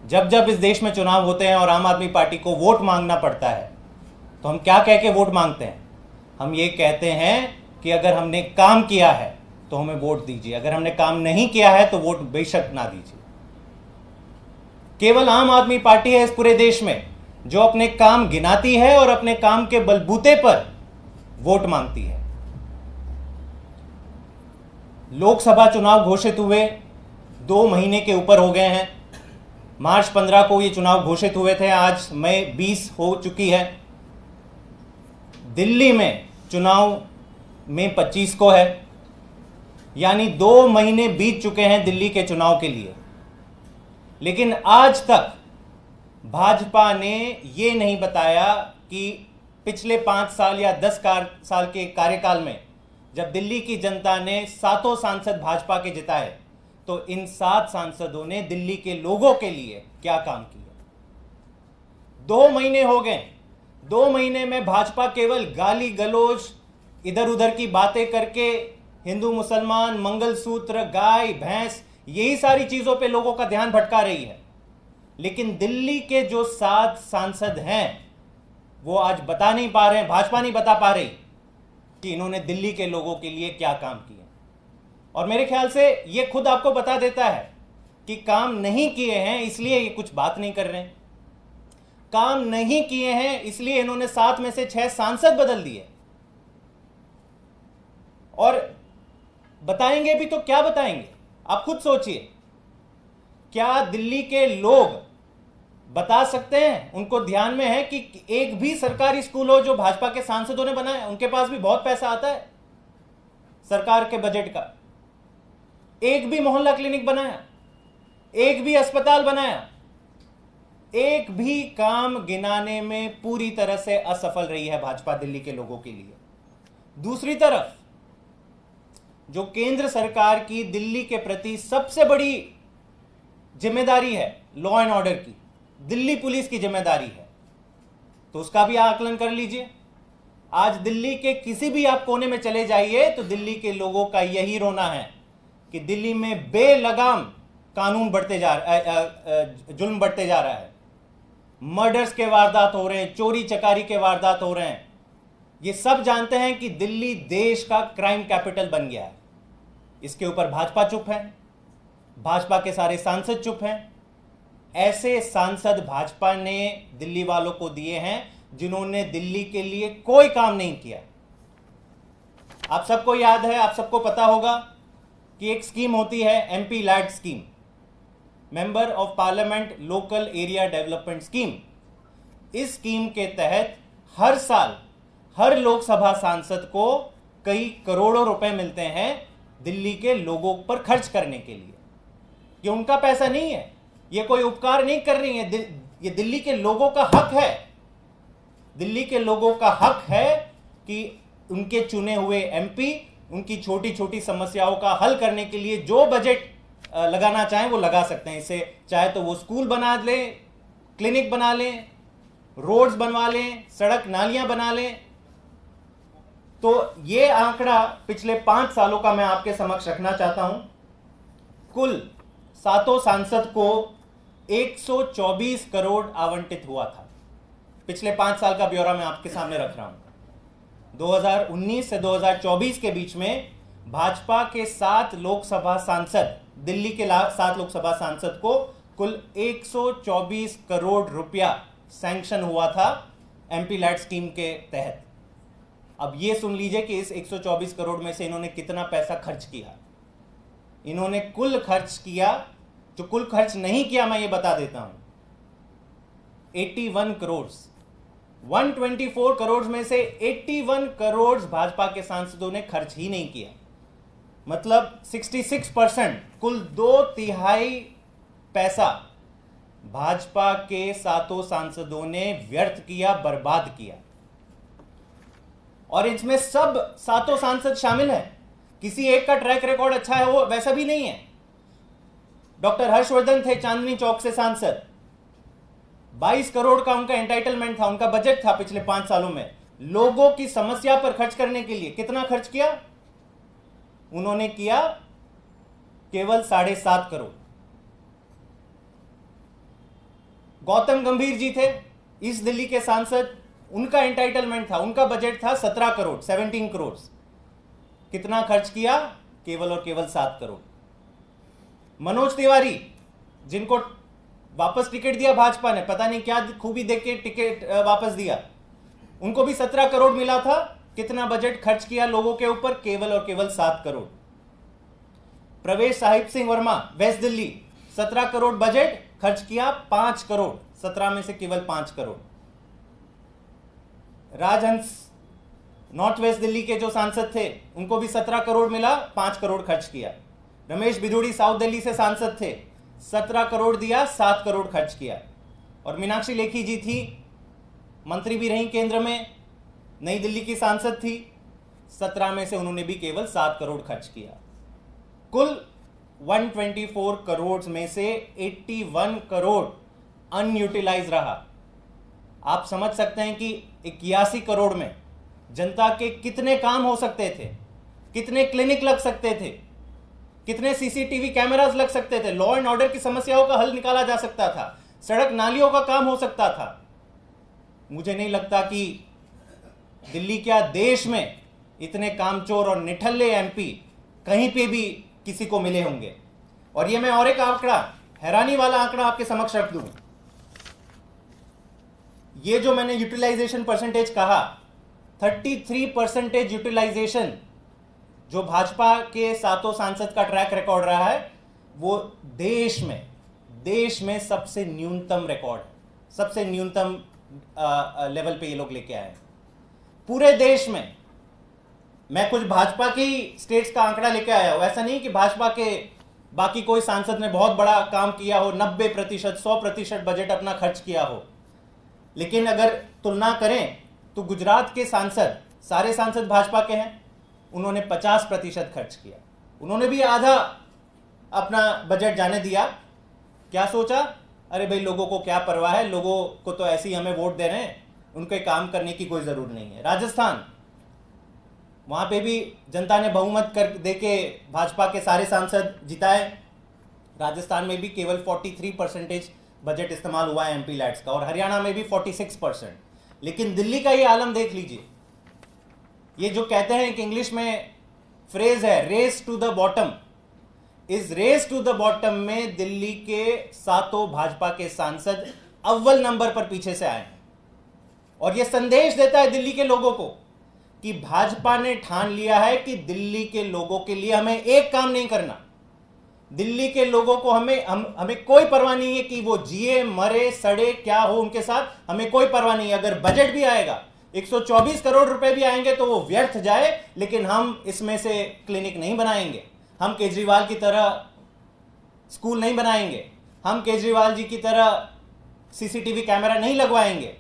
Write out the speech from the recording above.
जब जब इस देश में चुनाव होते हैं और आम आदमी पार्टी को वोट मांगना पड़ता है तो हम क्या कह के वोट मांगते हैं? हम ये कहते हैं कि अगर हमने काम किया है तो हमें वोट दीजिए, अगर हमने काम नहीं किया है तो वोट बेशक ना दीजिए। केवल आम आदमी पार्टी है इस पूरे देश में जो अपने काम गिनाती है और अपने काम के बलबूते पर वोट मांगती है। लोकसभा चुनाव घोषित हुए 2 महीने के ऊपर हो गए हैं। मार्च 15 को ये चुनाव घोषित हुए थे, आज मई 20 हो चुकी है। दिल्ली में चुनाव मई 25 को है, यानी 2 महीने बीत चुके हैं दिल्ली के चुनाव के लिए। लेकिन आज तक भाजपा ने ये नहीं बताया कि पिछले 5 साल या 10 साल के कार्यकाल में जब दिल्ली की जनता ने 7 सांसद भाजपा के जिताए तो इन 7 सांसदों ने दिल्ली के लोगों के लिए क्या काम किया। 2 महीने हो गए। 2 महीने में भाजपा केवल गाली गलौज, इधर उधर की बातें करके हिंदू मुसलमान, मंगलसूत्र, गाय भैंस, यही सारी चीजों पे लोगों का ध्यान भटका रही है। लेकिन दिल्ली के जो 7 सांसद हैं वो आज बता नहीं पा रहे हैं, भाजपा नहीं बता पा रही कि इन्होंने दिल्ली के लोगों के लिए क्या काम किया। और मेरे ख्याल से ये खुद आपको बता देता है कि काम नहीं किए हैं इसलिए ये कुछ बात नहीं कर रहे हैं। काम नहीं किए हैं इसलिए इन्होंने 7 में से 6 सांसद बदल दिए। और बताएंगे भी तो क्या बताएंगे? आप खुद सोचिए, क्या दिल्ली के लोग बता सकते हैं? उनको ध्यान में है कि एक भी सरकारी स्कूल हो जो भाजपा के सांसदों ने बनाया? उनके पास भी बहुत पैसा आता है सरकार के बजट का। एक भी मोहल्ला क्लिनिक बनाया? एक भी अस्पताल बनाया? एक भी काम गिनाने में पूरी तरह से असफल रही है भाजपा दिल्ली के लोगों के लिए। दूसरी तरफ जो केंद्र सरकार की दिल्ली के प्रति सबसे बड़ी जिम्मेदारी है लॉ एंड ऑर्डर की, दिल्ली पुलिस की जिम्मेदारी है, तो उसका भी आकलन कर लीजिए। आज दिल्ली के किसी भी आप कोने में चले जाइए तो दिल्ली के लोगों का यही रोना है कि दिल्ली में बेलगाम कानून बढ़ते जा जुल्म बढ़ते जा रहा है। मर्डर्स के वारदात हो रहे हैं, चोरी चकारी के वारदात हो रहे हैं। ये सब जानते हैं कि दिल्ली देश का क्राइम कैपिटल बन गया है। इसके ऊपर भाजपा चुप है, भाजपा के सारे सांसद चुप हैं। ऐसे सांसद भाजपा ने दिल्ली वालों को दिए हैं जिन्होंने दिल्ली के लिए कोई काम नहीं किया। आप सबको याद है, आप सबको पता होगा कि एक स्कीम होती है MP LAD scheme, member of parliament local area development scheme. इस स्कीम के तहत हर साल हर लोकसभा सांसद को कई करोड़ों रुपए मिलते हैं दिल्ली के लोगों पर खर्च करने के लिए। ये उनका पैसा नहीं है, ये कोई उपकार नहीं कर रही है, ये दिल्ली के लोगों का हक है। दिल्ली के लोगों का हक है कि उनके चुने हुए एमपी उनकी छोटी छोटी समस्याओं का हल करने के लिए जो बजट लगाना चाहें वो लगा सकते हैं। इसे चाहे तो वो स्कूल बना लें, क्लिनिक बना लें, रोड्स बनवा लें, सड़क नालियां बना लें। तो ये आंकड़ा पिछले 5 सालों का मैं आपके समक्ष रखना चाहता हूं। कुल 7 सांसद को 124 करोड़ आवंटित हुआ था। पिछले 5 साल का ब्यौरा मैं आपके सामने रख रहा हूं। 2019 से 2024 के बीच में भाजपा के 7 लोकसभा सांसद, दिल्ली के 7 लोकसभा सांसद को कुल 124 करोड़ रुपया सैंक्शन हुआ था एमपी लैड स्कीम के तहत। अब ये सुन लीजिए कि इस 124 करोड़ में से इन्होंने कितना पैसा खर्च किया। इन्होंने कुल खर्च किया, जो कुल खर्च नहीं किया मैं ये बता देता हूं, 81 करोड़। 124 करोड़ में से 81 करोड़ भाजपा के सांसदों ने खर्च ही नहीं किया। मतलब 66%, कुल 2/3 पैसा भाजपा के 7 सांसदों ने व्यर्थ किया, बर्बाद किया। और इसमें सब 7 सांसद शामिल हैं। किसी एक का ट्रैक रिकॉर्ड अच्छा है वो वैसा भी नहीं है। डॉक्टर हर्षवर्धन थे चांदनी चौक से सांसद, 22 करोड़ का उनका एंटाइटलमेंट था, उनका बजट था पिछले 5 सालों में। लोगों की समस्या पर खर्च करने के लिए कितना खर्च किया? उन्होंने किया केवल 7.5 करोड़। गौतम गंभीर जी थे ईस्ट दिल्ली के सांसद, उनका एंटाइटलमेंट था, उनका बजट था 17 करोड़, 17 करोड़। कितना खर्च किया? केवल और केवल 7 करोड़। मनोज तिवारी, जिनको वापस टिकट दिया भाजपा ने, पता नहीं क्या खूबी देख के टिकट वापस दिया, उनको भी 17 करोड़ मिला था। कितना बजट खर्च किया लोगों के ऊपर? केवल और केवल 7 करोड़। प्रवेश साहिब सिंह वर्मा, वेस्ट दिल्ली, 17 करोड़ बजट, खर्च किया 5 करोड़, 17 में से केवल 5 करोड़। राजहंस, नॉर्थ वेस्ट दिल्ली के जो सांसद थे, उनको भी 17 करोड़ मिला, 5 करोड़ खर्च किया। रमेश बिधूड़ी साउथ दिल्ली से सांसद थे, 17 करोड़ दिया, 7 करोड़ खर्च किया। और मीनाक्षी लेखी जी थी, मंत्री भी रही केंद्र में, नई दिल्ली की सांसद थी, 17 में से उन्होंने भी केवल 7 करोड़ खर्च किया। कुल 124 करोड़ में से 81 करोड़ अनयूटिलाइज रहा। आप समझ सकते हैं कि 81 करोड़ में जनता के कितने काम हो सकते थे, कितने क्लिनिक लग सकते थे, कितने सीसीटीवी कैमरास लग सकते थे, लॉ एंड ऑर्डर की समस्याओं का हल निकाला जा सकता था, सड़क नालियों का काम हो सकता था। मुझे नहीं लगता कि दिल्ली क्या देश में इतने कामचोर और निठल्ले एमपी कहीं पे भी किसी को मिले होंगे। और ये मैं और एक आंकड़ा, हैरानी वाला आंकड़ा आपके समक्ष रख दूं। ये जो मैंने यूटिलाइजेशन परसेंटेज कहा, 33% यूटिलाइजेशन जो भाजपा के 7 सांसद का ट्रैक रिकॉर्ड रहा है, वो देश में सबसे न्यूनतम रिकॉर्ड, सबसे न्यूनतम लेवल पे ये लोग लेके आए पूरे देश में। मैं कुछ भाजपा की स्टेट्स का आंकड़ा लेके आया हूं, ऐसा नहीं कि भाजपा के बाकी कोई सांसद ने बहुत बड़ा काम किया हो, 90%, 100% बजट अपना खर्च किया हो। लेकिन अगर तुलना करें तो गुजरात के सांसद, सारे सांसद भाजपा के हैं, उन्होंने 50% खर्च किया, उन्होंने भी आधा अपना बजट जाने दिया। क्या सोचा? अरे भाई लोगों को क्या परवाह है, लोगों को तो ऐसे ही हमें वोट दे रहे हैं, उनके काम करने की कोई जरूरत नहीं है। राजस्थान, वहां पे भी जनता ने बहुमत कर देके भाजपा के सारे सांसद जिताए। राजस्थान में भी केवल 43% बजट इस्तेमाल हुआ है एमपी लैट्स का, और हरियाणा में भी 46%। लेकिन दिल्ली का ये आलम देख लीजिए। ये जो कहते हैं कि इंग्लिश में फ्रेज है रेस टू द बॉटम, इस रेस टू द बॉटम में दिल्ली के 7 भाजपा के सांसद अव्वल नंबर पर पीछे से आए हैं। और यह संदेश देता है दिल्ली के लोगों को कि भाजपा ने ठान लिया है कि दिल्ली के लोगों के लिए हमें एक काम नहीं करना। दिल्ली के लोगों को हमें कोई परवाह नहीं है कि वो जिए मरे सड़े क्या हो उनके साथ, हमें कोई परवाह नहीं है। अगर बजट भी आएगा, 124 करोड़ रुपए भी आएंगे तो वो व्यर्थ जाए, लेकिन हम इसमें से क्लिनिक नहीं बनाएंगे, हम केजरीवाल की तरह स्कूल नहीं बनाएंगे, हम केजरीवाल जी की तरह सीसीटीवी कैमरा नहीं लगवाएंगे,